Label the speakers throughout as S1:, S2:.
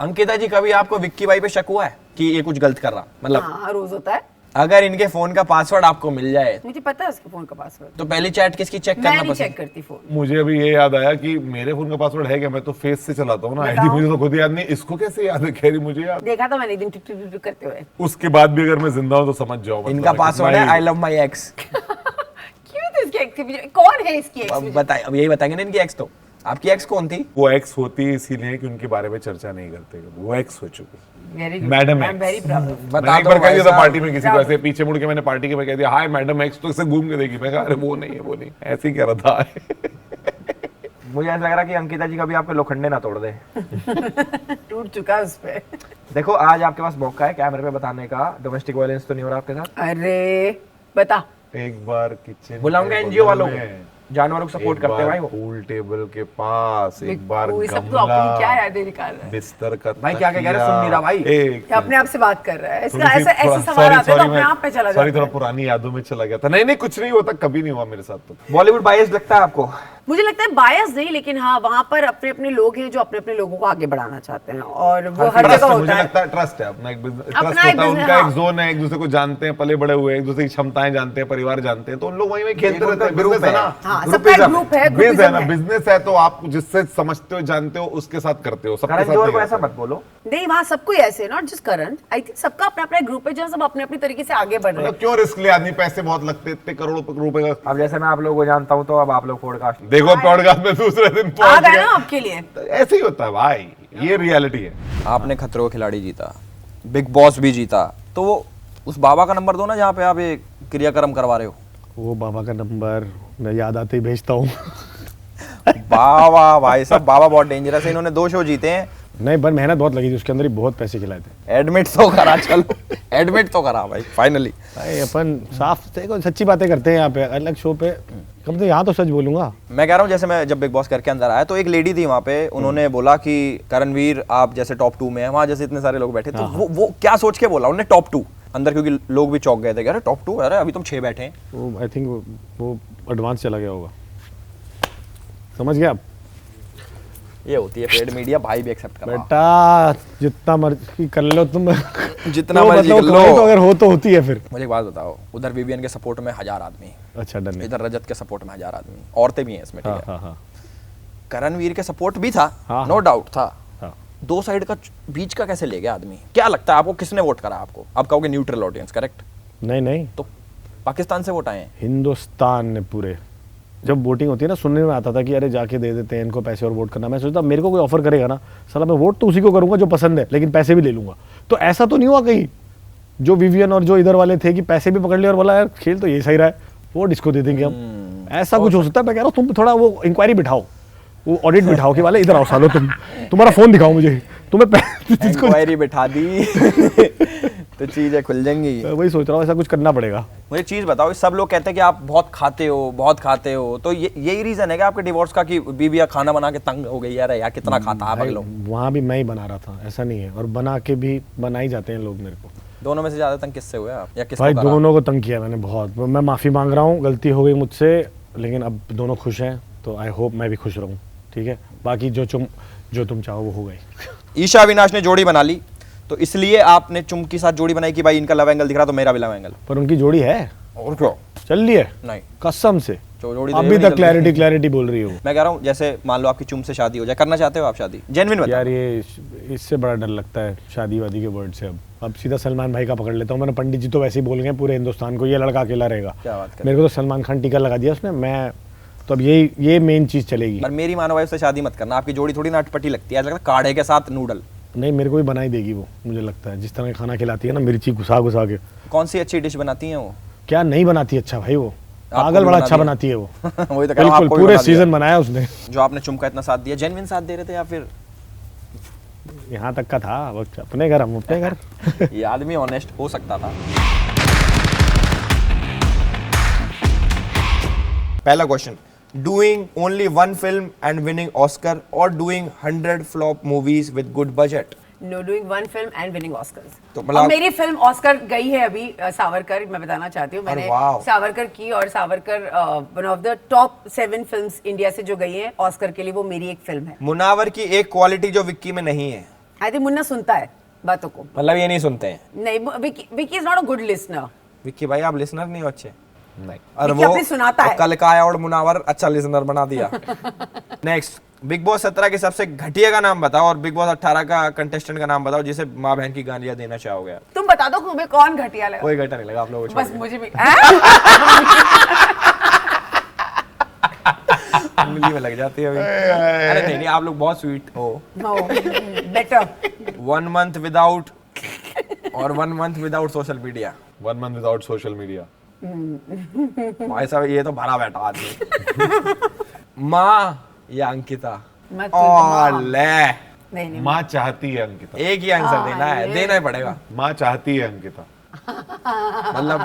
S1: अंकिता जी, कभी आपको विक्की भाई पे शक हुआ है कि ये कुछ गलत कर रहा, मतलब
S2: हाँ, रोज होता है।
S1: अगर इनके फोन का पासवर्ड आपको मिल जाए
S2: मुझे पता है उसके फोन का पासवर्ड,
S1: तो पहली चैट किसकी चेक
S2: मैं
S1: करना
S2: नहीं
S1: पसंद?
S2: चेक करती फोन।
S3: मुझे अभी ये याद आया कि मेरे फोन का पासवर्ड है क्या, मैं तो फेस से चलाता हूँ ना आईडी, मुझे तो खुद याद नहीं, इसको कैसे याद है? खैर मुझे याद,
S2: देखा था मैंने एक दिन टिक टिक टिक करते हुए।
S3: उसके बाद भी अगर मैं जिंदा हूँ तो समझ जाओ मतलब
S1: इनका पासवर्ड है आई लव माई एक्स।
S2: क्यों तो इसके एक्स के पीछे कौन है? इसकी एक्स
S1: अब बताइए, अब यही बताएंगे ना इनकी एक्स। तो आपकी एक्स कौन थी?
S3: वो एक्स होती है इसीलिए कि उनके बारे में चर्चा नहीं करते, वो एक्स हो चुकी।
S2: Very
S3: madam
S2: I am very proud.
S3: मैंने एक बार कह दिया था पार्टी में किसी को, ऐसे पीछे मुड़ के मैंने पार्टी के में कह दिया हाय मैडम एक्स, तो इसे घूम के देखी, मैं कहा अरे वो नहीं है, वो नहीं, ऐसे ही कह रहा था।
S1: मुझे ऐसा लग रहा कि अंकिता जी कभी आपके लोखंडे ना तोड़ दे।
S2: टूट चुका है उस पे।
S1: देखो आज आपके पास मौका है कैमरे पे बताने का, डोमेस्टिक वायलेंस तो नहीं हो रहा आपके साथ।
S2: अरे बता।
S3: एक बार किचन
S1: बुलाऊंगा एनजीओ वालों को, जानवरों को सपोर्ट करते हैं भाई वो।
S3: पूल टेबल के पास एक बार
S2: वो सब तो
S3: गमला,
S2: अपनी क्या यादें निकाल रहा है।
S3: बिस्तर का
S1: भाई क्या कह रहा है, सुन नहीं रहा भाई।
S2: ये अपने आप से बात कर रहा है। इसका ऐसे ऐसे सवाल आते हैं तो अपने आप पे चला जाता
S3: सॉरी, थोड़ा
S2: है।
S3: पुरानी यादों में चला गया था। नहीं नहीं कुछ नहीं होता, कभी नहीं हुआ मेरे साथ तो।
S1: बॉलीवुड बायस लगता है आपको?
S2: मुझे लगता है बायस नहीं, लेकिन हाँ वहाँ पर अपने अपने लोग हैं जो अपने अपने लोगों को आगे बढ़ाना चाहते हैं, और वो हर
S3: ट्रस्ट
S2: जगह
S3: है, मुझे
S2: होता है।
S3: लगता है ट्रस्ट है, अपना एक बिजनेस
S2: अपना
S3: ट्रस्ट
S2: एक
S3: होता है,
S2: business,
S3: उनका
S2: हाँ।
S3: एक जोन है, एक दूसरे को जानते हैं, पले बड़े हुए, एक दूसरे की क्षमताएं जानते हैं, परिवार जानते हैं, तो उन लोग वहीं में खेलते रहते हैं।
S1: ग्रुप
S3: बिजनेस है ना,
S2: हाँ, सबका एक ग्रुप है,
S3: बिजनेस है ना,
S2: ग्रुपिज्म है।
S3: बिजनेस है तो आप जिससे समझते हो जानते हो उसके साथ करते हो, सबके
S1: करण
S3: साथ
S1: जौहर
S3: नहीं
S1: को ऐसा
S3: करते।
S1: मत बोलो।
S2: नहीं, वहाँ सबको ही ऐसे, not just Karan, I think सबका अपना अपना ग्रुप है जो सब अपने अपने तरीके से आगे बढ़ रहे हैं।
S3: मतलब क्यों रिस्क ले आदमी, पैसे बहुत लगते, इतने करोड़ों रुपए का।
S1: अब जैसे मैं आप लोगों को जानता हूँ तो अब आप लोग पॉडकास्ट
S3: देखो पॉडकास्ट में दूसरे दिन
S2: आ
S3: पहुंच
S2: गए
S3: गए,
S2: ना आपके लिए।
S3: तो ऐसे ही होता है भाई, ये रियलिटी है।
S1: आपने खतरों के खिलाड़ी जीता, बिग बॉस भी जीता, तो वो उस बाबा का नंबर दो ना जहाँ पे आप ये क्रियाक्रम करवा रहे हो।
S4: वो बाबा का नंबर मैं याद आते ही भेजता हूँ।
S1: बाबा भाई साहब, बाबा बहुत डेंजरस है, इन्होंने 2 शो जीते हैं।
S4: नहीं पर मेहनत बहुत लगी थी उसके अंदर ही, बहुत पैसे खिलाए थे।
S1: एडमिट तो करा, चलो एडमिट तो करा भाई फाइनली।
S4: भाई अपन साफ देखो सच्ची बातें करते हैं यहाँ पे, अलग शो पे कम तो यहाँ तो सच बोलूंगा।
S1: मैं कह रहा हूँ जैसे मैं जब बिग बॉस करके अंदर आया तो एक लेडी थी वहाँ पे, उन्होंने बोला कि करणवीर आप जैसे टॉप 2 में है, वहाँ जैसे इतने सारे लोग बैठे, तो वो क्या सोच के बोला उन्होंने टॉप 2 अंदर, क्योंकि लोग भी चौंक गए थे, अरे टॉप 2, अरे अभी तुम 6 बैठे हैं।
S4: वो आई थिंक वो एडवांस चला गया होगा, समझ गया आप?
S1: ये होती है पेड मीडिया, भाई भी एक्सेप्ट कर रहा।
S4: बेटा जितना मर्जी कर लो तुम,
S1: जितना
S4: तो
S1: मर्जी कर
S4: मतलब
S1: लो।
S4: कमाई तो अगर हो तो होती है फिर।
S1: मुझे एक बात बताओ, उधर विवियन के सपोर्ट में 1000 आदमी,
S4: अच्छा डन है।
S1: इधर रजत के सपोर्ट में 1000 आदमी, औरतें भी हैं इसमें, ठीक
S4: हाँ
S1: है।
S4: हाँ हाँ
S1: करणवीर के सपोर्ट भी था,
S4: हाँ,
S1: नो डाउट था।
S4: हाँ।
S1: 2 साइड का बीच का कैसे ले गया आदमी? क्या लगता है आपको किसने वोट करा आपको? आप कहोगे न्यूट्रल ऑडियंस, करेक्ट?
S4: नहीं नहीं,
S1: तो पाकिस्तान से वोट आए हैं।
S4: हिंदुस्तान ने पूरे, जब वोटिंग होती है ना, सुनने में आता था कि अरे जाके दे देते हैं इनको पैसे और वोट करना। मैं सोचता मेरे को कोई ऑफर करेगा ना, साला मैं वोट तो उसी को करूंगा जो पसंद है, लेकिन पैसे भी ले लूंगा। तो ऐसा तो नहीं हुआ कहीं जो विवियन और जो इधर वाले थे कि पैसे भी पकड़ लिए और बोला यार खेल तो ये सही रहा है, वोट इसको दे देंगे हम। ऐसा कुछ हो सकता है। मैं कह रहा हूँ तुम थोड़ा वो इंक्वायरी बिठाओ, वो ऑडिट बिठाओ कि वाले इधर आओ सालो, तुम्हारा फोन दिखाओ मुझे, तुम्हें
S1: इंक्वायरी बिठा दी तो चीजें खुल जाएंगी।
S4: वही सोच रहा हूँ, ऐसा कुछ करना पड़ेगा।
S1: मुझे चीज बताओ, सब लोग कहते हैं कि आप बहुत खाते हो, तो यही रीजन है कि आपके डिवोर्स का कि बीवी खाना बना के तंग हो गई यार, यार कितना खाता आप लोग?
S4: वहाँ भी मैं ही बना रहा था, ऐसा नहीं है, और बना के भी बना ही जाते हैं लोग मेरे को।
S1: दोनों में से ज्यादा तंग किससे हुए आप, या किसको
S4: भाई
S1: करा?
S4: दोनों को तंग किया मैंने बहुत। मैं माफ़ी मांग रहा हूँ, गलती हो गई मुझसे, लेकिन अब दोनों खुश हैं तो आई होप मैं भी खुश रहूँ, ठीक है? बाकी जो तुम चाहो वो हो गई।
S1: ईशा अविनाश ने जोड़ी बना ली, तो इसलिए आपने चुम के साथ जोड़ी बनाई कि भाई इनका लव एंगल दिख रहा तो मेरा भी लव एंगल।
S4: पर उनकी जोड़ी है,
S1: और क्या
S4: चल रही है
S1: नहीं,
S4: कसम से।
S1: जोड़ी
S4: अभी तक क्लैरिटी बोल रही हो।
S1: मैं कह रहा हूँ जैसे मान लो आपकी चुम से शादी हो जाए, करना चाहते हो आप शादी? जेन्युइन बता
S4: यार ये इससे बड़ा डर लगता है शादी वादी के वर्ड से। अब सीधा सलमान भाई का पकड़ लेता हूँ। मैंने पंडित जी तो वैसे ही बोल गए पूरे हिंदुस्तान को ये लड़का अकेला रहेगा।
S1: क्या बात कर,
S4: मेरे को तो सलमान खान टीका लगा दिया उसने। मैं तो अब ये मेन चीज चलेगी।
S1: पर मेरी मानो वाइफ से शादी मत करना, आपकी जोड़ी थोड़ी नाटपटी लगती है, ऐसा लगता है काढ़े के साथ नूडल।
S4: नहीं मेरे को भी बनाई देगी वो, मुझे लगता है, जिस तरह खाना खिलाती है ना, मिर्ची घुसा घुसा के।
S1: कौन सी अच्छी डिश बनाती हैं वो?
S4: क्या नहीं बनाती अच्छा भाई, वो
S1: आपको
S4: पागल
S1: भी
S4: बड़ा
S1: बना
S4: अच्छा
S1: दिया।
S4: बनाती है वो।
S1: वही तो कह रहा हूँ,
S4: बिल्कुल
S1: आपको भी
S4: पूरे
S1: बना दिया।
S4: सीजन बनाया उसने।
S1: जो आपने चुम का इतना साथ दिया, जेन्युइन साथ दे रहे थे या फिर
S4: यहाँ तक का था वक्त, अपने घर हम अपने घर।
S1: ये आदमी ऑनेस्ट हो सकता था? पहला question, doing only 1 film and winning Oscar और doing 100 flop movies with good budget?
S2: No, doing 1 film and winning Oscars.
S1: तो
S2: और मेरी फिल्म ऑस्कर गई है अभी, सावरकर। मैं बताना चाहती हूँ, मैंने
S1: वाह।
S2: सावरकर की, और Savarkar one of the top 7 films India से जो गई है ऑस्कर के लिए, वो मेरी एक फिल्म है।
S1: मुनावर की एक क्वालिटी जो विक्की में नहीं है?
S2: आई थिंक मुन्ना सुनता है बातों को।
S1: मतलब ये नहीं सुनते हैं।
S2: नहीं, Vicky is not a good listener.
S1: Vicky भाई आप लिसनर नहीं हो अच्छे।
S3: नहीं।
S1: और
S2: विक्की अपनी सुनाता है।
S1: कल का आया और मुनावर अच्छा लिसनर बना दिया। नेक्स्ट, बिग बॉस 17 के सबसे घटिया का नाम बताओ और बिग बॉस 18 का कंटेस्टेंट का नाम बताओ जिसे माँ बहन की गालियां देना चाहोगे।
S2: तुम बता दो तुम्हें कौन घटिया लगा।
S1: कोई घटा नहीं लगा आप लोगों को।
S2: बस मुझे भी
S1: उंगली में लग जाती है अभी। अरे नहीं नहीं, आप लोग बहुत स्वीट हो।
S2: बेटर
S1: 1 मंथ विदाउट और 1 month without social media.
S3: 1 month without social media.
S1: भाई साहब ये तो भरा बैठा आदमी। माँ या अंकिता?
S2: मत
S1: ले
S2: नहीं
S3: माँ चाहती है अंकिता।
S1: एक ही आंसर देना है, देना ही पड़ेगा।
S3: माँ चाहती है अंकिता।
S1: मतलब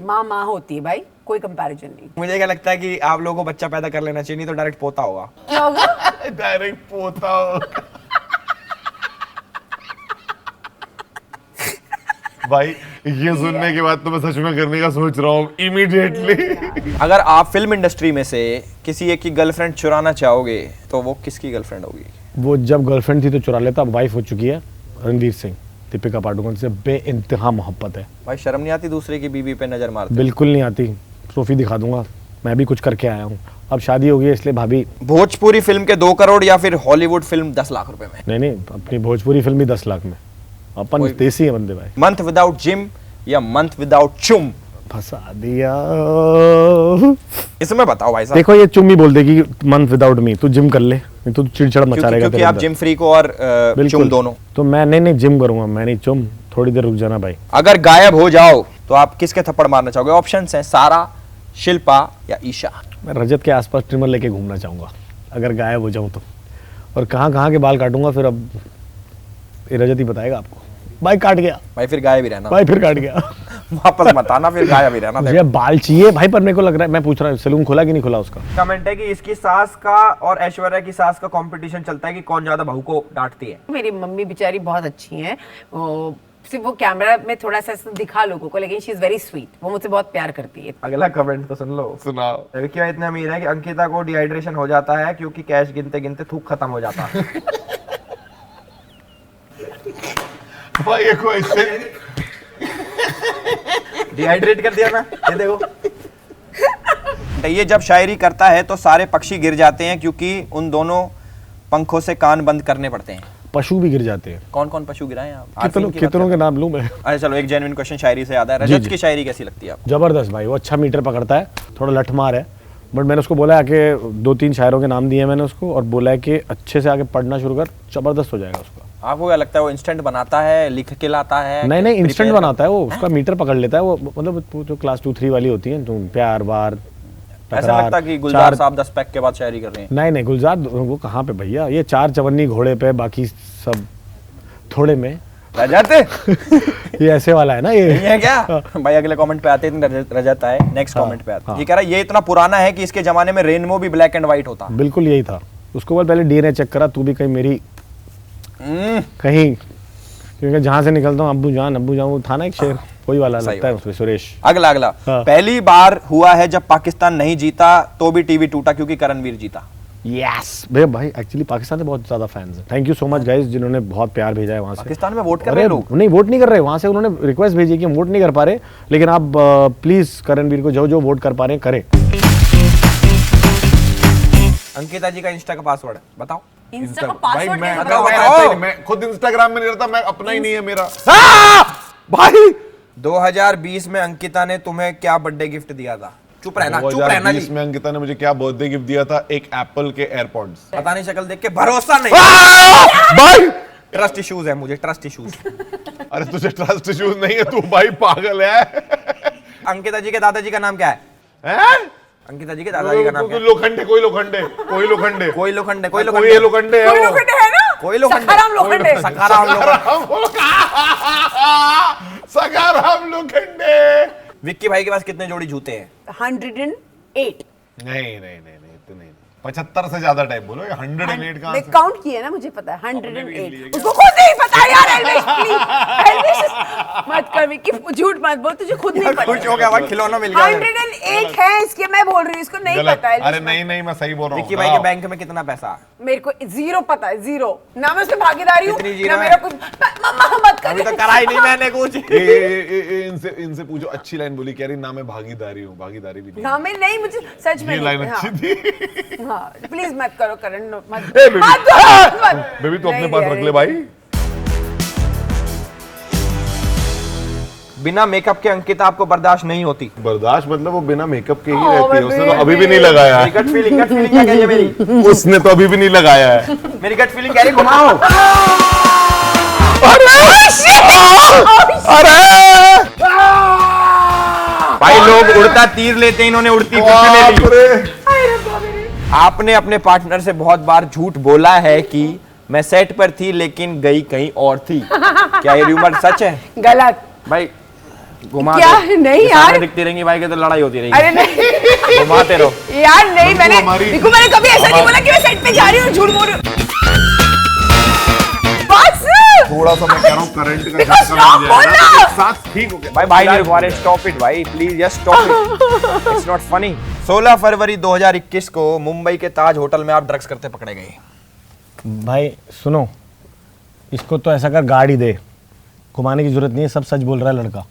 S1: माँ
S2: माँ होती है भाई, कोई कंपैरिजन नहीं।
S1: मुझे क्या लगता है कि आप लोगों को बच्चा पैदा कर लेना चाहिए, नहीं तो डायरेक्ट पोता होगा।
S2: क्या होगा?
S3: डायरेक्ट पोता हो। भाई ये सुनने के बाद तो मैं सच में करने का सोच रहा हूँ इमीडिएटली।
S1: अगर आप फिल्म इंडस्ट्री में से किसी एक की गर्लफ्रेंड चुराना चाहोगे तो वो किसकी गर्लफ्रेंड होगी?
S4: वो जब गर्लफ्रेंड थी तो चुरा लेता, अब वाइफ हो चुकी है। रणवीर सिंह, दीपिका पादुकोण से बेइंतहा मोहब्बत है।
S1: भाई शर्म नहीं आती दूसरे की बीवी पे नजर मारते?
S4: बिल्कुल नहीं आती। ट्रॉफी दिखा दूंगा, मैं भी कुछ करके आया हूँ। अब शादी हो गई है इसलिए भाभी।
S1: भोजपुरी फिल्म के 2 करोड़ या फिर हॉलीवुड फिल्म 10 लाख रुपए में?
S4: नहीं, अपनी भोजपुरी फिल्म भी 10 लाख में। अपन देसी है बंदे भाई।
S1: मंथ विदाउट जिम या मंथ विदाउट चुम?
S4: फंसा दिया।
S1: इसमें बताओ भाई साहब।
S4: देखो ये चुम ही बोल देगी मंथ विदाउट मी, तू जिम कर ले, नहीं तो चिड़चिड़ मचा रहेगा।
S1: क्योंकि आप जिम फ्री को और चुम दोनों।
S4: तो मैं नहीं जिम करूंगा, मैं नहीं चुम। थोड़ी देर रुक जाना भाई।
S1: अगर गायब हो जाओ तो आप किसके थप्पड़ मारना चाहोगे? ऑप्शंस हैं सारा, शिल्पा या ईशा।
S4: मैं रजत के आसपास ट्रिमर लेके घूमना चाहूंगा अगर गायब हो जाऊं तो। और कहाँ के बाल काटूंगा फिर, अब ये रजत ही बताएगा आपको। भाई काट गया
S1: भाई फिर गायब ही रहना।
S4: भाई, फिर काट गया।
S1: वापस मत आना, फिर गायब ही रहना।
S4: मुझे बाल चाहिए भाई, पर मेरे को लग रहा है, मैं पूछ रहा हूँ सैलून खुला कि नहीं खुला उसका।
S1: कमेंट है कि इसकी सास का और ऐश्वर्या की सास का कंपटीशन चलता है कि कौन ज्यादा बहू को डांटती है।
S2: मेरी मम्मी बेचारी बहुत अच्छी हैं। सिर्फ वो कैमरा में थोड़ा सा दिखा लोगों को, लेकिन शी इज वेरी स्वीट। वो मुझसे बहुत प्यार करती है।
S1: अगला कमेंट तो सुन लो।
S3: सुनाओ।
S1: क्या इतना अमीर है कि अंकिता को डिहाइड्रेशन हो जाता है क्योंकि कैश गिनते गिनते थूक खत्म हो जाता है।
S3: भाई ये क्वेश्चन
S1: डिहाइड्रेट कर दिया मैं, ये देखो। ये जब शायरी करता है तो सारे पक्षी गिर जाते हैं क्योंकि उन दोनों पंखों से कान बंद करने पड़ते हैं।
S4: पशु भी गिर जाते हैं।
S1: कौन कौन पशु गिराए आप?
S4: कितनों के नाम लूं मैं?
S1: अरे चलो एक जेन्युइन क्वेश्चन शायरी से याद है। रजत की शायरी कैसी लगती है आपको?
S4: जबरदस्त भाई, वो अच्छा मीटर पकड़ता है, थोड़ा लठमार है, बट मैंने उसको बोला है कि 2-3 शायरों के नाम दिए मैंने उसको, और बोला है कि अच्छे से आगे पढ़ना शुरू कर, जबरदस्त हो जाएगा उसका।
S1: आपको क्या लगता है वो इंस्टेंट बनाता है, लिख के लाता है?
S4: नहीं इंस्टेंट बनाता है वो, उसका मीटर पकड़ लेता है वो। मतलब जो क्लास 2-3 वाली होती है, तुम प्यार वार
S1: ऐसा लगता है कि गुलजार साहब 10 पैक के बाद शायरी कर रहे हैं।
S4: नहीं गुलजार वो कहाँ पे भैया, ये 4 चवन्नी घोड़े पे, बाकी सब थोड़े में।
S1: रजत
S4: ये ऐसे वाला है ना ये
S1: है क्या? भाई अगले कमेंट पे आते हैं, रजत आए। नेक्स्ट कमेंट पे आते हैं। ये कह रहा है ये इतना पुराना है कि इसके जमाने में रेनबो भी ब्लैक एंड व्हाइट होता।
S4: बिल्कुल यही था। उसको बोल पहले डीएनए चेक करा, तू भी कहीं मेरी कहीं, क्योंकि जहां से निकलता हूँ अब्बू जान वो था ना एक शेर, कोई वाला लगता है उसमें सुरेश।
S1: अगला
S4: हाँ।
S1: पहली बार हुआ है जब पाकिस्तान नहीं जीता तो भी टीवी टूटा क्योंकि करणवीर जीता।
S4: यस भैया, भाई एक्चुअली पाकिस्तान के बहुत ज्यादा फैंस हैं। Thank you so much guys जिन्होंने बहुत प्यार भेजा है वहां से।
S1: पाकिस्तान में वोट कर रहे हैं लोग?
S4: नहीं वोट नहीं कर रहे, वहां से उन्होंने रिक्वेस्ट भेजी कि हम वोट नहीं कर पा रहे, लेकिन आप प्लीज करणवीर को जो वोट कर पा रहे हैं करें।
S1: अंकिता जी का इंस्टा का पासवर्ड बताओ।
S2: इंस्टा का
S3: भाई
S2: पासवर्ड
S3: मैं
S2: बताओ।
S3: मैं खुद इंस्टाग्राम में नहीं रहता, मैं अपना ही नहीं है मेरा।
S1: भाई 2020 में अंकिता ने तुम्हें क्या बर्थडे गिफ्ट दिया था? चुप रहना जी।
S3: 2020 में अंकिता ने मुझे क्या बर्थडे गिफ्ट दिया था? एक एप्पल के एयरपॉड्स।
S1: पता नहीं, शक्ल देख के भरोसा नहीं।
S3: भाई
S1: ट्रस्ट इश्यूज है मुझे, ट्रस्ट इश्यूज।
S3: अरे तुझे ट्रस्ट इश्यूज नहीं है, तू भाई पागल है।
S1: अंकिता जी के दादाजी का नाम क्या है?
S3: हैं?
S1: अंकिता जी के दादाजी का नाम क्या है?
S3: लोखंडे, कोई लोखंडे है ना?
S1: कोई लोखंडे है
S2: कोई
S1: वो।
S2: लोखंडे है ना?
S1: सखाराम लोखंडे।
S3: सखाराम लोखंडे।
S1: विक्की भाई के पास कितने जोड़ी जूते हैं?
S2: 108।
S3: नहीं इतने नहीं। 75 से ज्यादा टाइप बोलो, 108 कहाँ
S2: मैं
S3: से?
S2: काउंट किया ना, मुझे पता है 108। उसको खुद नहीं पता यार। एल्विश प्लीज, एल्विश मत कर विक्की, झूठ मत बोल, तुझे खुद नहीं पता।
S1: खुश हो गया भाई, खिलौना मिल गया
S2: 108 है इसके, मैं बोल रही हूँ इसको नहीं
S3: गलत।
S2: पता है।
S3: अरे नहीं नहीं, मैं सही बोल रहा हूँ।
S1: विक्की भाई के बैंक में कितना पैसा?
S2: मेरे को 0 पता है, 0 ना मैं उसमें भागीदारी हूँ
S1: कितनी
S2: ना
S1: जीरो
S2: मेरा
S1: है?
S2: कुछ। मम्मा मत कर।
S1: अभी तो करा ही नहीं मैंने कुछ।
S3: इनसे पूछो, अच्छी लाइन बोली, कह रही ना मैं भागीदारी हूँ, भागीदारी भी नहीं।
S2: ना मैं नहीं, मुझे सच में
S3: ये
S2: नहीं।
S3: लाइन
S2: हाँ,
S3: अच्छी थी।
S2: हाँ प्लीज मत करो करण, मत।
S3: ए, बेबी।
S2: मत।
S3: बेबी तू अपने
S2: नहीं,
S3: पास
S2: अरे।
S3: रख ले भाई।
S1: बिना मेकअप के अंकिता आपको बर्दाश्त नहीं होती।
S3: बर्दाश्त मतलब वो बिना मेकअप के ही
S2: ओ,
S3: रहती है, उसने तो
S2: बेबी।
S3: अभी भी नहीं लगाया
S1: मेरी
S3: है।
S1: गट फीलिंग क्या कह रही है मेरी?
S3: उसने तो अभी भी नहीं लगाया है।
S1: मेरी गट फीलिंग कह रही है घुमाओ। भाई लोग उड़ता तीर लेते हैं, इन्होंने उड़ती फिर ले ली।
S3: बाप रे।
S1: आपने अपने पार्टनर से बहुत बार झूठ बोला है कि मैं सेट पर थी लेकिन गई कहीं और थी। क्या ये र्यूमर सच है?
S2: गलत।
S1: भाई घुमा
S2: क्या?
S1: दो।
S2: नहीं
S1: ये सामने
S2: यार।
S1: दिखती रहेंगी भाई के तो लड़ाई होती रहेगी।
S2: अरे नहीं
S1: घुमाते रहो।
S2: यार नहीं, मैंने मैंने कभी ऐसा नहीं
S3: हमारी-
S2: बोला कि मैं सेट पे जा रही हूँ, झूठ बोल रही हूँ। बस
S3: थोड़ा सा मैं कह रहा हूँ करंट का
S2: Because
S3: झटका
S2: stop
S3: लग जाएगा
S2: बोलना।
S3: ना, एक साथ ठीक हो गया।
S1: भाई नहीं रुकवा रहे, स्टॉप इट भाई please, just stop it, it's not funny. 16 फरवरी 2021 को मुंबई के ताज होटल में आप ड्रग्स करते पकड़े गए।
S4: भाई सुनो, इसको तो ऐसा कर गाड़ी दे, घुमाने की जरूरत नहीं है, सब सच बोल रहा है लड़का।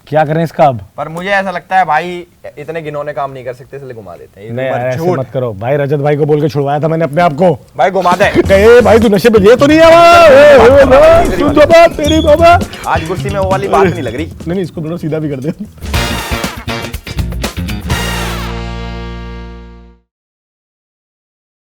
S4: क्या करें इसका अब?
S1: पर मुझे ऐसा लगता है भाई इतने घिनौने काम नहीं कर सकते, इसलिए घुमा देते हैं। ये
S4: नहीं
S1: rumor
S4: यार, ऐसे
S1: झूठ।
S4: मत करो भाई, रजत भाई को बोल के छुड़वाया था मैंने अपने आप को।
S1: भाई घुमा दे।
S4: ए भाई तू नशे पे ये तो नहीं है? सुन तो बात तेरी बाबा।
S1: आज कुर्सी में वो वाली बात नहीं लग रही।
S4: नहीं इसको थोड़ा सीधा भी कर दे।